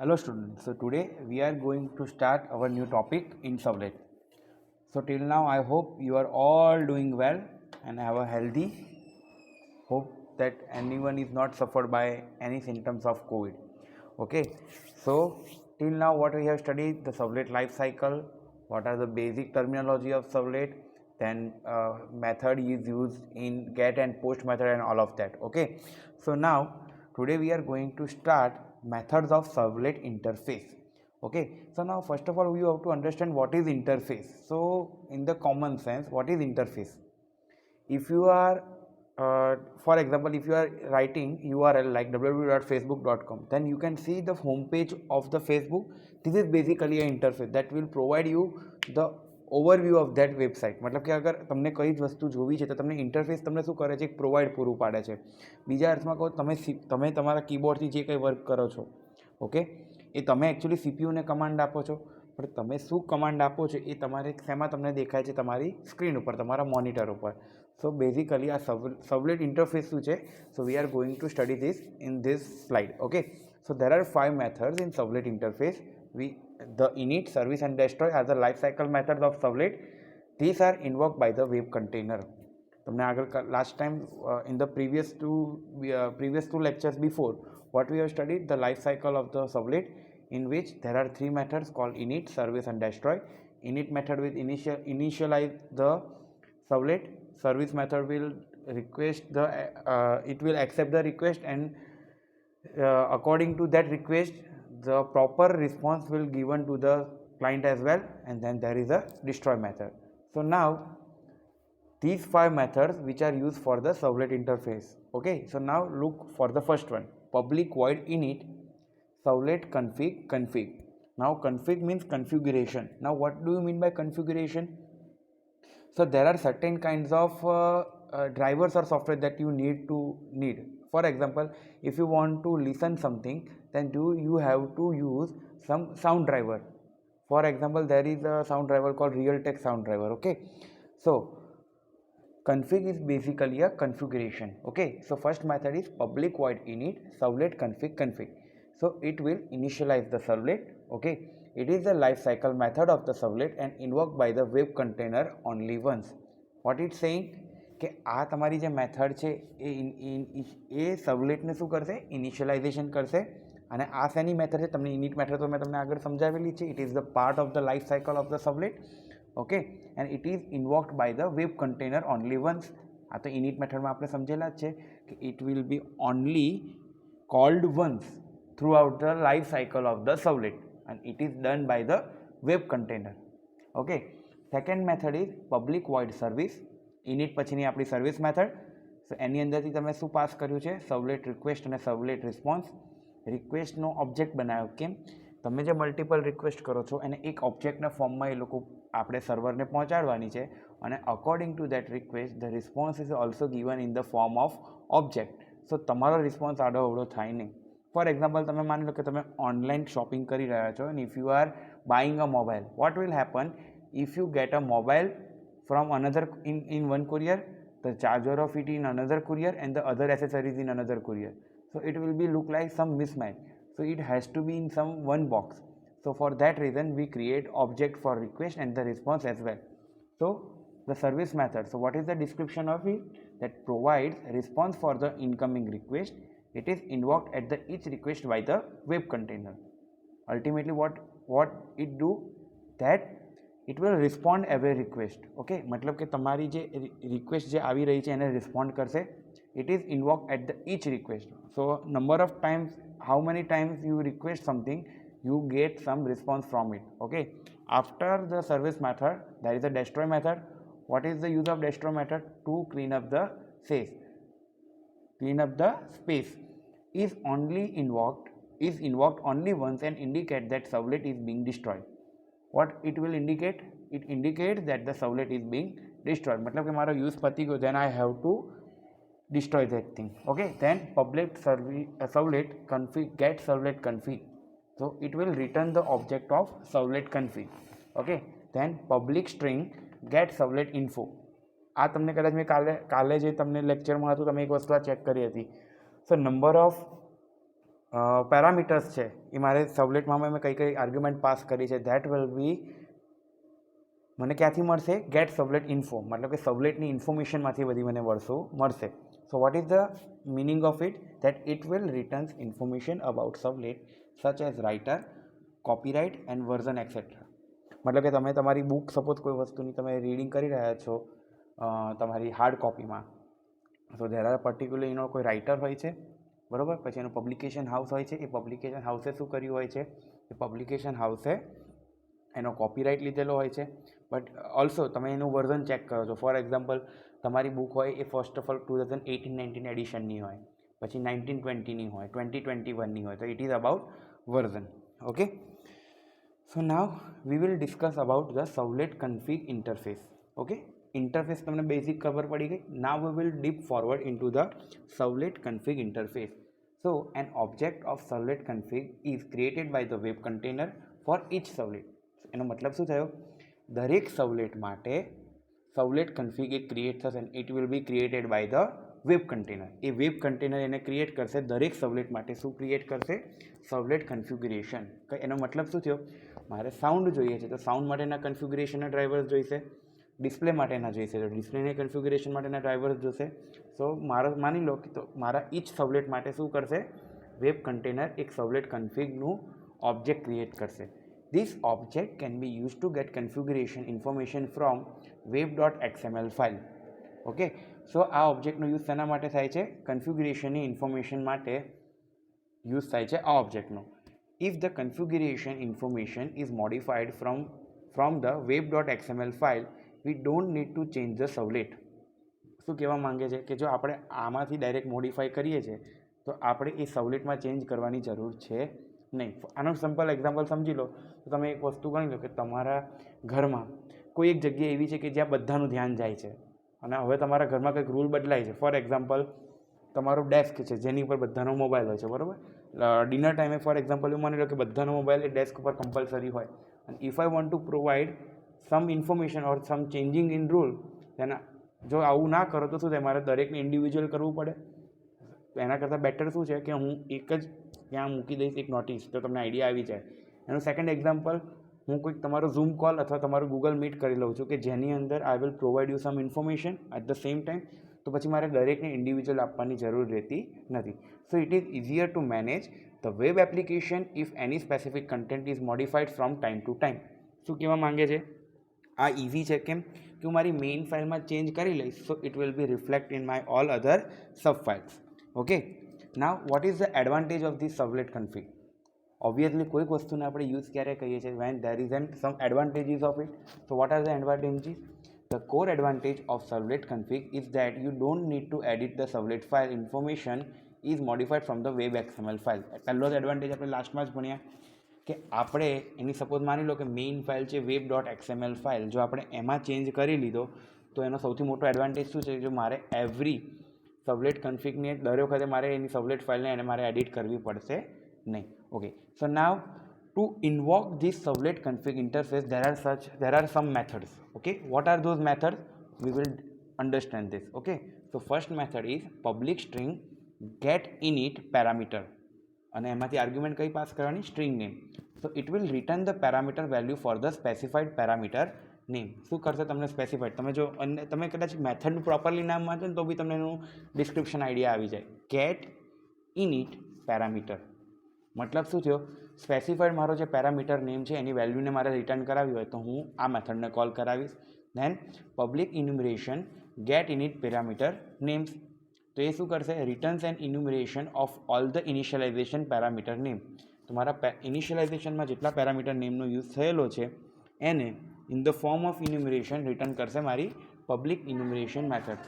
Hello students, so today we are going to start our new topic in Servlet. So till now I hope you are all doing well and have a healthy. Hope that anyone is not suffered by any symptoms of COVID. Okay, so till now what we have studied, the Servlet life cycle, what are the basic terminology of Servlet, then method is used in get and post method and all of that. Okay, so now today we are going to start methods of Servlet interface. Okay, so now first of all we have to understand what is interface. So in the common sense, what is interface? If you are for example, if you are writing URL like www.facebook.com, then you can see the home page of the Facebook. This is basically an interface that will provide you the overview of that website. મતલબ કે અગર તમને કઈ જ વસ્તુ જોવી છે તો તમને ઇન્ટરફેસ તમને શું કરે છે, એક પ્રોવાઈડ પૂરું પાડે છે. બીજા અર્થમાં કહો, તમે તમારા કીબોર્ડથી જે કંઈ વર્ક કરો છો, ઓકે, એ તમે એકચ્યુઅલી સીપીયુને કમાન્ડ આપો છો, પણ તમે શું કમાન્ડ આપો છો એ તમારે શેમાં તમને દેખાય છે, તમારી સ્ક્રીન ઉપર, તમારા મોનિટર ઉપર. So basically a servlet interface શું છે? So we are going to study this in this slide. Okay, so there are 5 methods in servlet interface. The init, service and destroy are the life cycle methods of servlet. These are invoked by the web container. તમને આગળ last time in the previous two lectures before, what we have studied, the life cycle of the servlet, in which there are 3 methods called init, service and destroy. Init method will initialize the servlet. Service method will request it will accept the request, and according to that request the proper response will given to the client as well, and then there is a destroy method. So now these 5 methods which are used for the servlet interface. Okay, so now look for the first one, public void init servlet config. Now config means configuration. Now what do you mean by configuration? So there are certain kinds of drivers or software that you need. For example, if you want to listen something, then you have to use some sound driver. For example, there is a sound driver called Realtek sound driver. Okay, so config is basically a configuration. Okay, so first method is public void init servlet config. So it will initialize the servlet. Okay, it is the life cycle method of the servlet and invoked by the web container only once. What it's saying કે આ તમારી જે method છે એ સર્વલેટને શું કરશે, initialization કરશે. અને આ શેની મેથડ છે, તમને ઇનિટ મેથડ તો મેં તમને આગળ સમજાવેલી છે. It is the part of the life cycle of the servlet. Okay, and it is invoked by the web container only once. આ તો ઇનિટ મેથડમાં આપણે સમજેલા જ છે કે it will be only called once throughout the life cycle of the servlet, and it is done by the web container. Okay, second method is public void service. init પછીની આપણી સર્વિસ મેથડ. સો એની અંદરથી તમે શું pass કર્યું છે, સર્વલેટ request અને સર્વલેટ response. રિક્વેસ્ટનો object બનાવ્યો. કેમ? તમે જે મલ્ટિપલ રિક્વેસ્ટ કરો છો એને એક ઓબ્જેક્ટના ફોર્મમાં એ લોકો આપણે સર્વરને પહોંચાડવાની છે, અને according to that request the response is also given in the form of object. So તમારો રિસ્પોન્સ આડો અવડો થાય નહીં. ફોર એક્ઝામ્પલ, તમે માની લો કે તમે ઓનલાઈન શોપિંગ કરી રહ્યા છો, અને if you are buying a mobile, what will happen if you get a mobile from another in one courier, the charger of it in another courier, and the other accessories in another courier. So it will be look like some mismatch. So it has to be in some one box. So for that reason we create object for request and the response as well. So the service method, so what is the description of it? That provides response for the incoming request. It is invoked at the each request by the web container. Ultimately what it do, that it will respond every request. Okay, मतलब કે તમારી જે request જે આવી રહી છે એને respond કરશે. it is invoked at the each request. So number of times, how many times you request something, you get some response from it. Okay, after the service method there is a destroy method. What is the use of destroy method? To clean up the space. Is invoked only once and indicate that servlet is being destroyed. What it will indicate? It indicates that the servlet is being destroyed. मतलब कि हमारा use पती गयो, then I have to destroy that thing. Okay, then public servlet config get servlet config. So it will return the object of servlet config. Okay, then public string get servlet info. આ તમને કદાચ મેં કાલે જે તમને લેક્ચરમાં હતું તમે એક વસ્તુ આ ચેક કરી હતી. સો નંબર ઓફ પેરામીટર્સ છે એ મારે સબલેટમાં મેં કઈ કઈ આર્ગ્યુમેન્ટ પાસ કરી છે ધેટ વિલ બી મને ક્યાંથી મળશે ગેટ સબલેટ ઇન્ફો, મતલબ કે સબલેટની ઇન્ફોર્મેશનમાંથી બધી મને વસ્તુ મળશે. So what is the meaning of it? That it will returns information about servlet such as writer, copyright and version etcetera. મતલબ કે તમે તમારી બુક સપોઝ કોઈ વસ્તુની તમે રીડિંગ કરી રહ્યા છો તમારી હાર્ડ કોપીમાં, સો ધેર આર પર્ટિક્યુલર એનો કોઈ રાઇટર હોય છે, બરાબર, પછી એનું પબ્લિકેશન હાઉસ હોય છે. એ પબ્લિકેશન હાઉસે શું કર્યું હોય છે? એ પબ્લિકેશન હાઉસે એનો કોપીરાઇટ લીધેલો હોય છે. બટ ઓલ્સો તમે એનું વર્ઝન ચેક કરો છો. ફોર એક્ઝામ્પલ તમારી બુક હોય એ ફર્સ્ટ ઓફ ઓલ 2018-19 એડિશનની હોય, પછી 1920ની હોય, 2021ની હોય, તો it is about version. Okay, so now we will discuss about the servlet config interface. Okay, interface તમને બેઝિક ખબર પડી ગઈ. Now we will deep forward into the servlet config interface. So an object of servlet config is created by the web container for each servlet. એનો મતલબ શું થયો? દરેક servlet માટે સર્વલેટ કન્ફિગ એ ક્રિએટ થશે અને it will be created by the web container. એ web container એને ક્રિએટ કરશે. દરેક સર્વલેટ માટે શું ક્રિએટ કરશે? Servlet configuration. એનો મતલબ શું થયો? મારે સાઉન્ડ જોઈએ છે તો સાઉન્ડ માટેના કન્ફિગ્યુરેશનના ડ્રાઈવર્સ જોઈશે, ડિસ્પ્લે માટેના જોઈશે તો ડિસ્પ્લેના કન્ફિગ્યુરેશન માટેના ડ્રાઈવર્સ જોશે. સો મારો માની લો કે તો મારા ઈચ સર્વલેટ માટે શું કરશે? વેબ કન્ટેનર એક સર્વલેટ કન્ફિગનું ઓબ્જેક્ટ ક્રિએટ કરશે. This object can be use to get configuration information from web.xml file. Okay, so આ ઓબ્જેક્ટનો યુઝ શેના માટે થાય છે? કન્ફિગ્યુરેશનની ઇન્ફોર્મેશન માટે યુઝ થાય છે આ ઓબ્જેક્ટનો. If the configuration information is modified from the web.xml file we don't need to change the servlet. શું કહેવા માંગે છે કે જો આપણે આમાંથી ડાયરેક્ટ મોડિફાઈ કરીએ છીએ તો આપણે એ સર્વલેટમાં ચેન્જ કરવાની જરૂર છે નહીં. આનો સિમ્પલ એક્ઝામ્પલ સમજી લો તો તમે એક વસ્તુ ગણી લો કે તમારા ઘરમાં કોઈ એક જગ્યા એવી છે કે જ્યાં બધાનું ધ્યાન જાય છે અને હવે તમારા ઘરમાં કંઈક રૂલ બદલાય છે. ફોર એક્ઝામ્પલ તમારું ડેસ્ક છે જેની ઉપર બધાનો મોબાઈલ હોય છે, બરાબર. ડિનર ટાઈમે ફોર એક્ઝામ્પલ એવું માની લો કે બધાનો મોબાઈલ એ ડેસ્ક ઉપર કમ્પલસરી હોય અને if I want to provide some information or some changing in rule, તેના જો આવું ના કરો તો શું થાય? મારે દરેકને ઇન્ડિવિજ્યુઅલ કરવું પડે. એના કરતાં બેટર શું છે કે હું એક જ ત્યાં મૂકી દઈશ એક નોટિસ, તો તમને આઈડિયા આવી જાય. એનું સેકન્ડ એક્ઝામ્પલ, હું કોઈક તમારો ઝૂમ કોલ અથવા તમારું ગૂગલ મીટ કરી લઉં છું કે જેની અંદર I will provide you some information at the same time, તો પછી મારે દરેકને ઇન્ડિવિજ્યુઅલ આપવાની જરૂર રહેતી નથી. So it is easier to manage the web application if any specific content is modified from time to time. શું કહેવા માંગે છે? આ ઇઝી છે. કેમ કે હું મારી મેઇન ફાઇલમાં ચેન્જ કરી લઈશ so it will be reflect in my all other sub files. Okay, now what is the advantage of this servlet config? Obviously કોઈક વસ્તુને આપણે યુઝ ક્યારે કહીએ છીએ? When there is an some advantages of it. So what are the advantages? The core advantage of servlet config is that you don't need to edit the servlet file information is modified from the web XML file. પહેલો જ advantage આપણે લાસ્ટમાં જ ભણ્યા કે આપણે એની suppose માની લો કે મેઇન ફાઇલ છે web.xml ફાઇલ, જો આપણે એમાં ચેન્જ કરી લીધો તો એનો સૌથી મોટો એડવાન્ટેજ શું છે? જો મારે એવરી સર્વલેટ કન્ફિગને દર વખતે મારે એની સર્વલેટ ફાઇલને એને મારે એડિટ કરવી પડશે નહીં. Okay, so now to invoke this servlet config interface there are some methods. Okay, what are those methods? We will understand this. Okay, so first method is public string get init parameter, અને એમાંથી argument કઈ pass કરવાની? String name. So it will return the parameter value for the specified parameter name. શું કરશે? તમને specified, તમે જો અને તમે કદાચ મેથડનું પ્રોપરલી નામ વાંચો ને તો બી તમને એનું ડિસ્ક્રિપ્શન આઈડિયા આવી જાય. ગેટ ઇનિટ પેરામીટર મતલબ શું થયો? સ્પેસિફાઈડ મારો જે પેરામીટર નેમ છે એની વેલ્યુને મારે રિટર્ન કરાવી હોય તો હું આ મેથડને કોલ કરાવીશ. Then public enumeration get init parameter names, તો એ શું કરશે? Returns and enumeration of all the initialization parameter name. તો મારા ઇનિશિયલાઇઝેશનમાં જેટલા પેરામીટર નેમનો યુઝ થયેલો છે એને in the form of enumeration return કરશે મારી public enumeration method.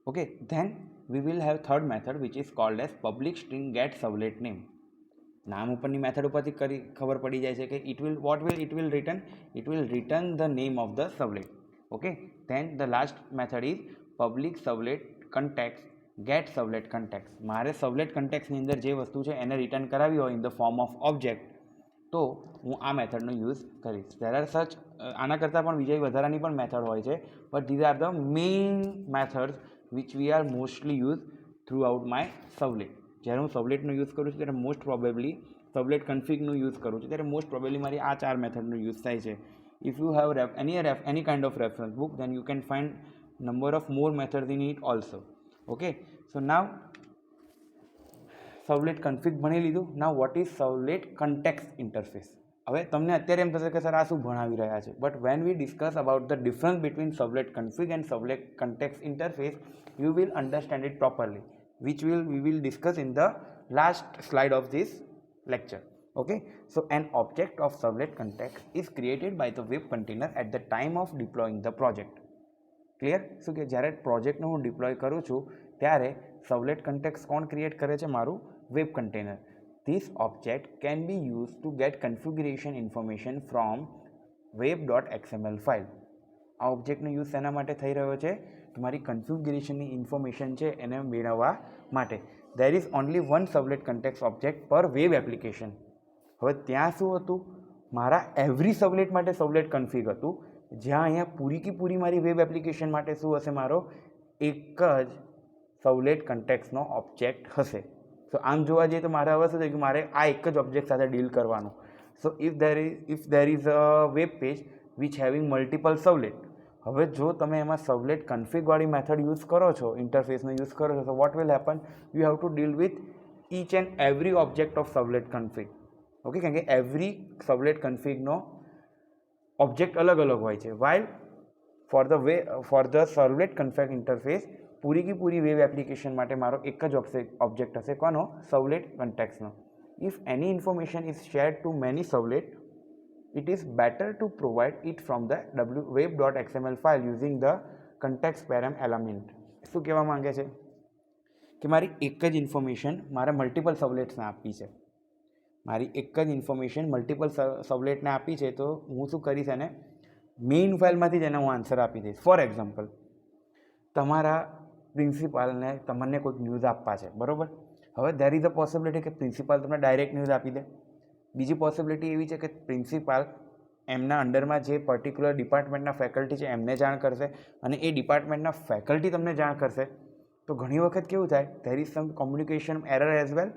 Okay, then we will have third method which is called as public string get servlet name. નામ ઉપરની મેથડ ઉપરથી ખબર પડી જાય છે કે it will return the name of the servlet. Okay, then the last method is public servlet contact get servlet contact. મારે servlet કન્ટેક્ટની અંદર જે વસ્તુ છે એને રિટર્ન કરાવી હોય in the form of object તો હું આ મેથડનો યુઝ કરીશ. ધેર આર સચ આના કરતાં પણ બીજા વધારાની પણ મેથડ હોય છે, but these are the main methods which we are mostly use throughout my servlet. જ્યારે હું સબલેટનો યુઝ કરું છું ત્યારે મોસ્ટ પ્રોબેબલી સબલેટ કન્ફિગનો યુઝ કરું છું ત્યારે મોસ્ટ પ્રોબેબલી મારી આ 4 મેથડનો યુઝ થાય છે. If you have any kind of reference book, then you can find number of more methods in it also. Okay, so now servlet config ભણી લીધું. Now what is servlet context interface. હવે તમને અત્યારે એમ થશે કે sir આ શું ભણાવી રહ્યા છે, but when we discuss about the difference between servlet config and servlet context interface, you will understand it properly, which we will discuss in the last slide of this lecture. Okay, so an object of servlet context is created by the web container at the time of deploying the project. Clear? શું કે જ્યારે પ્રોજેક્ટને હું deploy કરું છું ત્યારે સર્વલેટ context કોણ create કરે છે? મારું web container. This object can be used to get configuration information from web.xml file. આ ઓબ્જેક્ટનો યુઝ શેના માટે થઈ રહ્યો છે? તમારી કન્ફિગ્યુરેશનની ઇન્ફોર્મેશન છે એને મેળવવા માટે. There is only one servlet context object per web application. હવે ત્યાં શું હતું? મારા એવરી સર્વલેટ માટે સર્વલેટ કન્ફિગ હતું, જ્યાં અહીંયા પૂરી કી પૂરી મારી વેબ એપ્લિકેશન માટે શું હશે? મારો એક જ સર્વલેટ કન્ટેક્સ્ટનો ઓબ્જેક્ટ હશે. સો આમ જોવા જઈએ તો મારે હવે શું થયું કે મારે આ એક જ ઓબ્જેક્ટ સાથે ડીલ કરવાનું. સો if there is a web page which having multiple servlet, હવે જો તમે એમાં સર્વલેટ કન્ફિગવાળી મેથડ યુઝ કરો છો, ઇન્ટરફેસનો યુઝ કરો છો, તો what will happen? You have to deal with each and every object of servlet config. Okay, કારણ કે એવરી સર્વલેટ કન્ફિગનો ઓબ્જેક્ટ અલગ અલગ હોય છે. While for the servlet config interface પૂરી કી પૂરી વેબ એપ્લિકેશન માટે મારો એક જ ઓબ્જેક્ટ હશે. કોનો? સર્વલેટ કન્ટેક્સ્ટનો. If any information is shared to many servlet, it is better to provide it from the web.xml file using the context param element. શું કહેવા માંગે છે કે મારી એક જ ઇન્ફોર્મેશન મારે મલ્ટિપલ સર્વલેટ્સને આપી છે. મારી એક જ ઇન્ફોર્મેશન મલ્ટિપલ સર્વલેટને આપી છે, તો હું શું કરીશ? એને મેઇન ફાઇલમાંથી જ એને હું આન્સર આપી દઈશ. ફોર એક્ઝામ્પલ, તમારા પ્રિન્સિપાલને તમને કોઈક ન્યૂઝ આપવા છે, બરાબર? હવે દેર ઇઝ અ પોસિબિલિટી કે પ્રિન્સિપાલ તમને ડાયરેક્ટ ન્યૂઝ આપી દે. બીજી પોસિબિલિટી એવી છે કે પ્રિન્સિપાલ એમના અંડરમાં જે પર્ટિક્યુલર ડિપાર્ટમેન્ટના ફેકલ્ટી છે એમને જાણ કરશે અને એ ડિપાર્ટમેન્ટના ફેકલ્ટી તમને જાણ કરશે. તો ઘણી વખત કેવું થાય? There is sum communication error as well.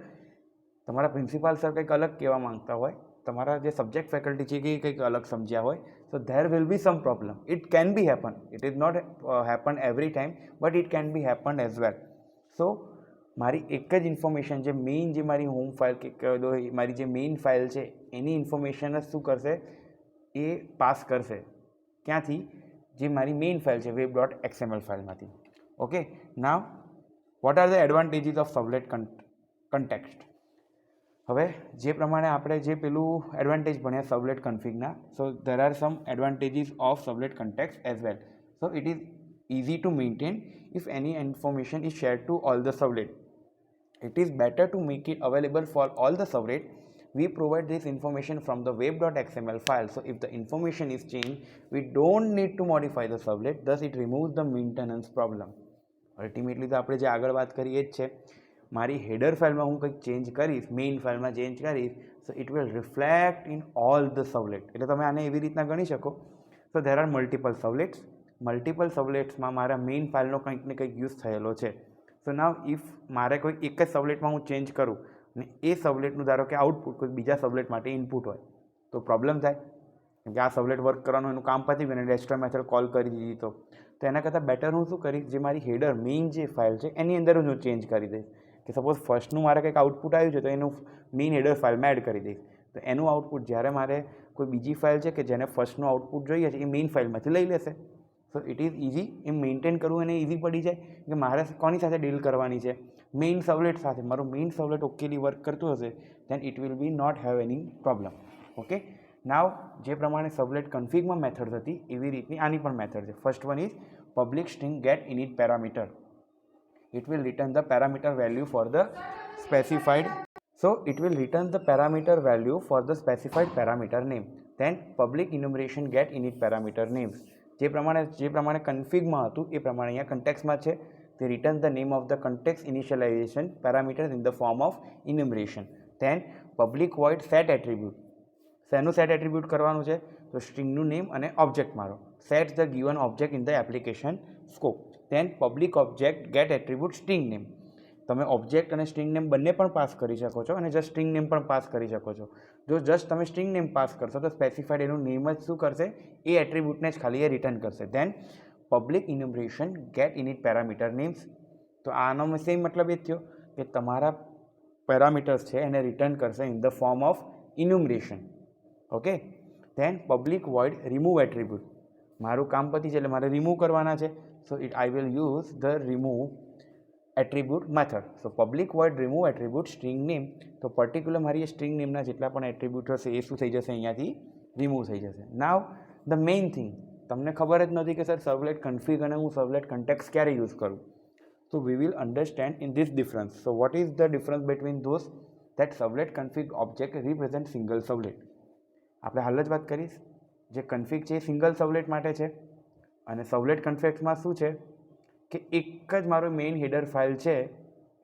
તમારા પ્રિન્સિપાલ સર કંઈક અલગ કહેવા માંગતા હોય, તમારા જે સબ્જેક્ટ ફેકલ્ટી છે એ કંઈક અલગ સમજ્યા હોય, so there will be some problem. It can be happen, it is not happen every time, but it can be happen as well. સો મારી એક જ ઇન્ફોર્મેશન, જે મેઇન જે મારી હોમ ફાઇલ કે મારી જે મેઇન ફાઇલ છે એની ઇન્ફોર્મેશન જ શું કરશે? એ પાસ કરશે. ક્યાંથી? જે મારી મેઇન ફાઇલ છે web.xml ફાઇલમાંથી. Okay, now what are the advantages of servlet context? હવે જે પ્રમાણે આપણે જે પેલું એડવાન્ટેજ ભણ્યા સર્વલેટ કન્ફિગના, so there are some advantages of servlet context as well. So it is easy to maintain if any information is shared to all the servlet. It is better to make it available for all the servlet. We provide this information from the web.xml file. So if the information is changed, we don't need to modify the servlet. Thus it removes the maintenance problem. Ultimately તો આપણે જે આગળ વાત કરી એ જ છે. મારી header ફાઇલમાં હું કંઈક ચેન્જ કરીશ, મેઇન ફાઇલમાં ચેન્જ કરીશ, so it will reflect in all the servlet. એટલે તમે આને એવી રીતના ગણી શકો. So there are multiple servlets. Multiple સર્વલેટ્સમાં મારા મેઇન ફાઇલનો કંઈક ને કંઈક યુઝ થયેલો છે. સો નાવ ઇફ મારે કોઈ એક જ સર્વલેટમાં હું ચેન્જ કરું અને એ સર્વલેટનું ધારો કે આઉટપુટ કોઈ બીજા સર્વલેટ માટે ઇનપુટ હોય તો પ્રોબ્લેમ થાય. કેમ કે આ સર્વલેટ વર્ક કરવાનું એનું કામ પતી ગયું અને ડેસ્ટ્રોય મેથડ કોલ કરી દીધી, તો એના કરતાં બેટર હું શું કરીશ? જે મારી હેડર મેઇન જે ફાઇલ છે એની અંદર હું ચેન્જ કરી દઈશ. કે સપોઝ ફર્સ્ટનું મારે કંઈક આઉટપુટ આવ્યું છે તો એનું મેઇન હેડર ફાઇલમાં એડ કરી દઈશ. તો એનું આઉટપુટ જ્યારે મારે કોઈ બીજી ફાઇલ છે કે જેને ફર્સ્ટનું આઉટપુટ જોઈએ છે એ મેઇન ફાઇલમાંથી લઈ લેશે. So it is easy. એમ મેન્ટેન કરવું એને ઇઝી પડી જાય કે મારે કોની સાથે ડીલ કરવાની છે? મેઇન સર્વલેટ સાથે. મારું મેઇન સર્વલેટ ઓકેલી વર્ક કરતું હશે, then it will be not have any problem. Okay, now જે પ્રમાણે સર્વલેટ કન્ફિગમાં મેથડ હતી એવી રીતની આની પણ મેથડ છે. First one is public string get init parameter. It will return the parameter value for the specified. So it will return the parameter value for the specified parameter name. Then public enumeration get init parameter names. જે પ્રમાણે કન્ફિગમાં હતું એ પ્રમાણે અહીંયા કન્ટેક્સ્ટમાં છે. તે return the name of the context initialization parameters in the form of enumeration. Then public void set attribute. શેનું set attribute કરવાનું છે? તો સ્ટ્રિંગનું નેમ અને ઓબ્જેક્ટ મારો. Set the given object in the application scope. Then public object get attribute string name. તમે object અને string name બંને પણ પાસ કરી શકો છો અને જસ્ટ સ્ટ્રિંગ નેમ પણ પાસ કરી શકો છો. જો જસ્ટ તમે સ્ટ્રિંગ નેમ પાસ કરશો તો સ્પેસિફાઈડ એનું નેમ જ શું કરશે, એ એટ્રીબ્યુટને જ ખાલી એ રિટર્ન કરશે. Then public enumeration get init parameter names. તો આનો સેમ મતલબ એ થયો કે તમારા પેરામીટર્સ છે એને રિટર્ન કરશે in the form of enumeration. Okay. Then public void remove attribute. મારું કામ પતી છે એટલે મારે રિમૂવ કરવાના છે. So it I will use the remove attribute method. So public void remove attribute string name. તો પર્ટિક્યુલર મારી એ સ્ટ્રિંગ નેમના જેટલા પણ એટ્રીબ્યુટ હશે એ શું થઈ જશે, અહીંયાથી રિમૂવ થઈ જશે. નાવ ધ મેઇન થિંગ, તમને ખબર જ નથી કે સર સર્વલેટ કન્ફિગ અને હું સર્વલેટ કન્ટેક્સ ક્યારે યુઝ કરું. So we will understand in this difference. So what is the difference between those? That servlet config object represent single servlet. આપણે હાલ જ વાત કરીશ, જે કન્ફિગ છે એ સિંગલ સર્વલેટ માટે છે અને સર્વલેટ કન્ફિગ્સમાં શું છે કે એક જ મારો મેઇન હેડર ફાઇલ છે,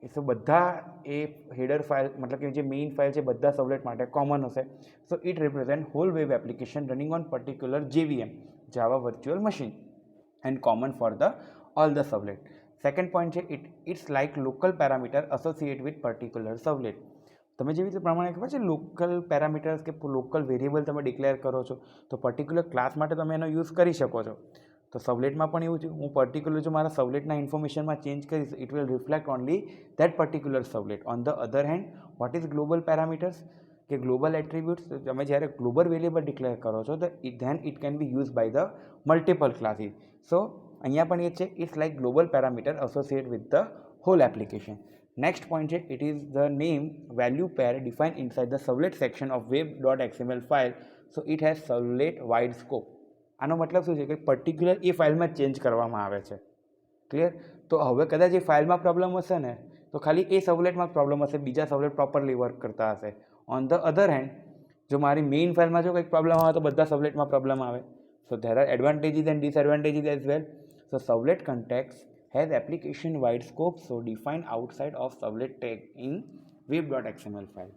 એ તો બધા એ હેડર ફાઇલ મતલબ કે જે મેઇન ફાઇલ છે બધા સર્વલેટ માટે કોમન હશે. So it represent whole web application running on particular JVM, Java virtual machine, and common for the all the servlet. Second point છે it's like local parameter associate with particular servlet. તમે જેવી રીતે પ્રમાણે ખબર છે local parameters કે local variable તમે declare કરો છો તો પર્ટિક્યુલર ક્લાસ માટે તમે એનો યુઝ કરી શકો છો. તો સર્વલેટમાં પણ એવું છે, હું પર્ટિક્યુલર જો મારા સર્વલેટના ઇન્ફોર્મેશનમાં ચેન્જ કરીશ it will reflect only that particular servlet. On the other hand what is global parameters કે ગ્લોબલ એટ્રીબ્યુટ્સ, તમે જ્યારે ગ્લોબલ વેરિયેબલ ડિક્લેર કરો છો તો then it can be use by the multiple classes. So અહીંયા પણ એ છે it's like global parameter associate with the whole application. Next point છે it is the name value pair define inside the સર્વલેટ section of web.xml file. So it has servlet wide scope. આનો મતલબ શું છે કે પર્ટિક્યુલર એ ફાઇલમાં change કરવામાં આવે છે. ક્લિયર? તો હવે કદાચ એ ફાઇલમાં પ્રોબ્લેમ હશે ને તો ખાલી એ સર્વલેટમાં પ્રોબ્લેમ હશે, બીજા સર્વલેટ પ્રોપરલી વર્ક કરતા હશે. ઓન ધ અધર હેન્ડ જો મારી મેઇન ફાઇલમાં જો કંઈક પ્રોબ્લેમ આવે તો બધા સર્વલેટમાં પ્રોબ્લેમ આવે. So there are advantages and disadvantages as well. So servlet context has application wide scope, so defined outside of servlet tag in web.xml file.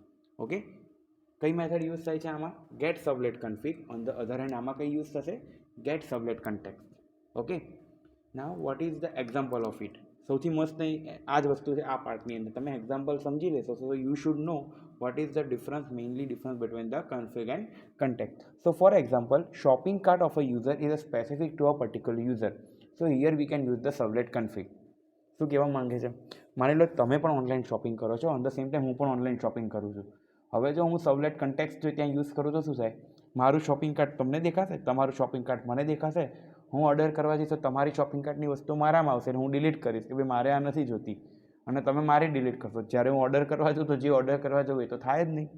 Okay. કઈ મેથડ યુઝ થાય છે આમાં? get servlet config. on the other hand આમાં કઈ use થશે? get servlet context. okay. now what is the example of it? સૌથી મસ્ત આ જ વસ્તુ છે આ પાર્ટની અંદર. તમે એક્ઝામ્પલ સમજી લેશો so you should know what is the difference, mainly difference between the config and context. So for example, shopping cart of a user is specific to a particular user. So here we can use the servlet config. શું કહેવા માંગે છે? માની લો તમે પણ online shopping કરો છો, on the same time હું પણ ઓનલાઈન શોપિંગ કરું છું. હવે જો હું સર્વલેટ કન્ટેક્સ્ટ જો ત્યાં યુઝ કરું તો શું થાય? મારું શોપિંગ કાર્ટ તમને દેખાશે, તમારું શોપિંગ કાર્ટ મને દેખાશે. હું ઓર્ડર કરવા જઈશ તો તમારી શોપિંગ કાર્ટની વસ્તુ મારામાં આવશે અને હું ડિલીટ કરીશ કે ભાઈ મારે આ નથી જોતી અને તમે મારી ડિલીટ કરશો. જ્યારે હું ઓર્ડર કરવા જાઉં તો જે ઓર્ડર કરવા જવું એ તો થાય જ નહીં.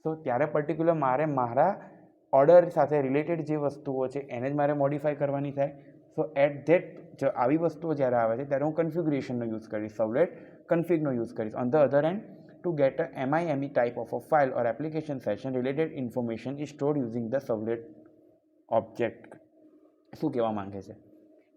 તો ત્યારે પર્ટિક્યુલર મારે મારા ઓર્ડર સાથે રિલેટેડ જે વસ્તુઓ છે એને જ મારે મોડિફાઈ કરવાની થાય. સો એટ ધેટ આવી વસ્તુઓ જ્યારે આવે છે ત્યારે હું કન્ફિગ્યુરેશનનો યુઝ કરીશ, સર્વલેટ કન્ફિગનો યુઝ કરીશ. On the other hand to get a MIME type of a file or application session related information is stored using the servlet object. શું કહેવા માંગે છે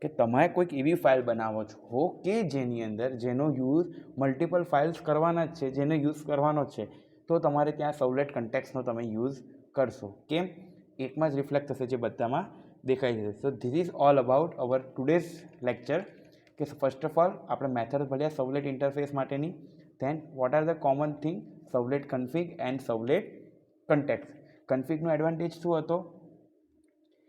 કે તમે કોઈક એવી ફાઇલ બનાવો છો કે જેની અંદર જેનો યુઝ મલ્ટિપલ ફાઇલ્સ કરવાના જ છે, જેને યુઝ કરવાનો જ છે, તો તમારે ત્યાં સર્વલેટ કન્ટેક્સ્ટનો તમે યુઝ કરશો. કેમ? એકમાં જ રિફ્લેક્ટ થશે જે બધામાં દેખાઈ જશે. So this is all about our today's lecture. કે ફર્સ્ટ ઓફ ઓલ આપણે મેથડ ભણ્યા સર્વલેટ ઇન્ટરફેસ માટેની. Then what are the common thing? Servlet config and servlet contact. કન્ફિગનો એડવાન્ટેજ શું હતો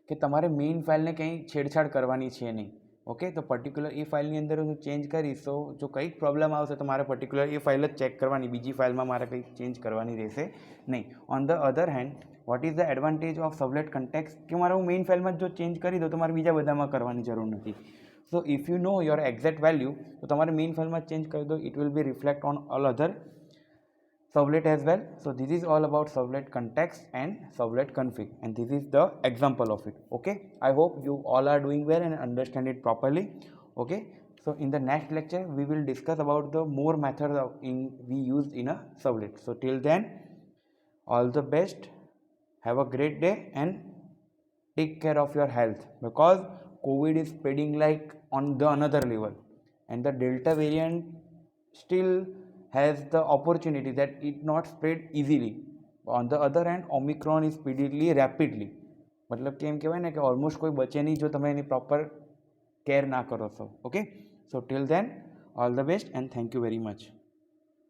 કે તમારે મેઇન ફાઇલને કંઈ છેડછાડ કરવાની છે નહીં. ઓકે. તો પર્ટિક્યુલર એ ફાઇલની અંદર હું ચેન્જ કરીશ તો જો કંઈક પ્રોબ્લેમ આવશે તો મારે પર્ટિક્યુલર એ ફાઇલ જ ચેક કરવાની, બીજી ફાઇલમાં મારે કંઈક ચેન્જ કરવાની રહેશે નહીં. On the other hand what is the advantage of servlet context કે મારે હું મેઇન ફાઇલમાં જો ચેન્જ કરી દઉં તો મારે બીજા બધામાં કરવાની જરૂર નથી. સો if you know your exact value તો તમારે મેઇન ફાઇલમાં ચેન્જ કરી દો, it will be reflect on all other servlet as well. So this is all about servlet context and servlet config, and this is the example of it. Okay, I hope you all are doing well and understand it properly. Okay, so in the next lecture we will discuss about the more methods we used in a servlet. So till then, all the best, have a great day and take care of your health, because COVID is spreading like on the another level, and the Delta variant still has the opportunity that it not spread easily. On the other hand, Omicron is spreading rapidly. मतलब કેમ કહેવાય ને કે almost કોઈ બચે નહીં જો તમે એની પ્રોપર કેર ના કરો છો. Okay, so till then All the best and thank you very much.